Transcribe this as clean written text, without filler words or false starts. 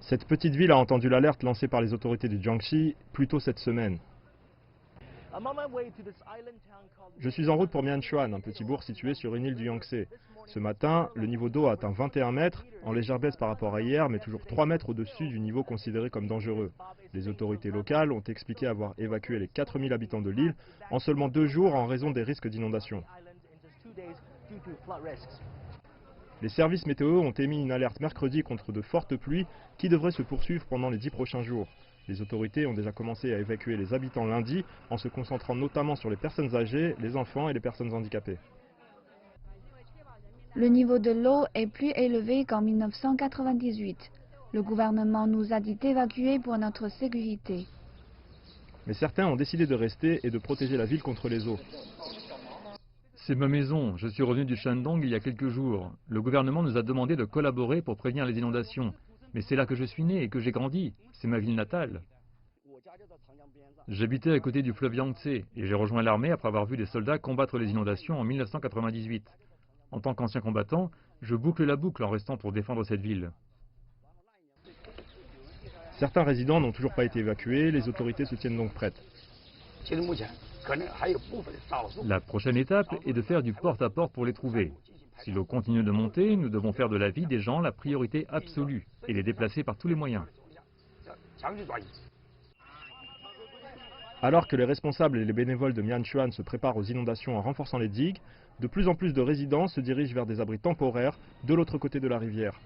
Cette petite ville a entendu l'alerte lancée par les autorités du Jiangxi plus tôt cette semaine. Je suis en route pour Mianchuan, un petit bourg situé sur une île du Yangtze. Ce matin, le niveau d'eau a atteint 21 mètres, en légère baisse par rapport à hier, mais toujours 3 mètres au-dessus du niveau considéré comme dangereux. Les autorités locales ont expliqué avoir évacué les 4000 habitants de l'île en seulement 2 jours en raison des risques d'inondation. Les services météo ont émis une alerte mercredi contre de fortes pluies qui devraient se poursuivre pendant les 10 prochains jours. Les autorités ont déjà commencé à évacuer les habitants lundi en se concentrant notamment sur les personnes âgées, les enfants et les personnes handicapées. Le niveau de l'eau est plus élevé qu'en 1998. Le gouvernement nous a dit d'évacuer pour notre sécurité. Mais certains ont décidé de rester et de protéger la ville contre les eaux. C'est ma maison. Je suis revenu du Shandong il y a quelques jours. Le gouvernement nous a demandé de collaborer pour prévenir les inondations. Mais c'est là que je suis né et que j'ai grandi. C'est ma ville natale. J'habitais à côté du fleuve Yangtze et j'ai rejoint l'armée après avoir vu des soldats combattre les inondations en 1998. En tant qu'ancien combattant, je boucle la boucle en restant pour défendre cette ville. Certains résidents n'ont toujours pas été évacués, les autorités se tiennent donc prêtes. La prochaine étape est de faire du porte-à-porte pour les trouver. Si l'eau continue de monter, nous devons faire de la vie des gens la priorité absolue et les déplacer par tous les moyens. Alors que les responsables et les bénévoles de Mianchuan se préparent aux inondations en renforçant les digues, de plus en plus de résidents se dirigent vers des abris temporaires de l'autre côté de la rivière.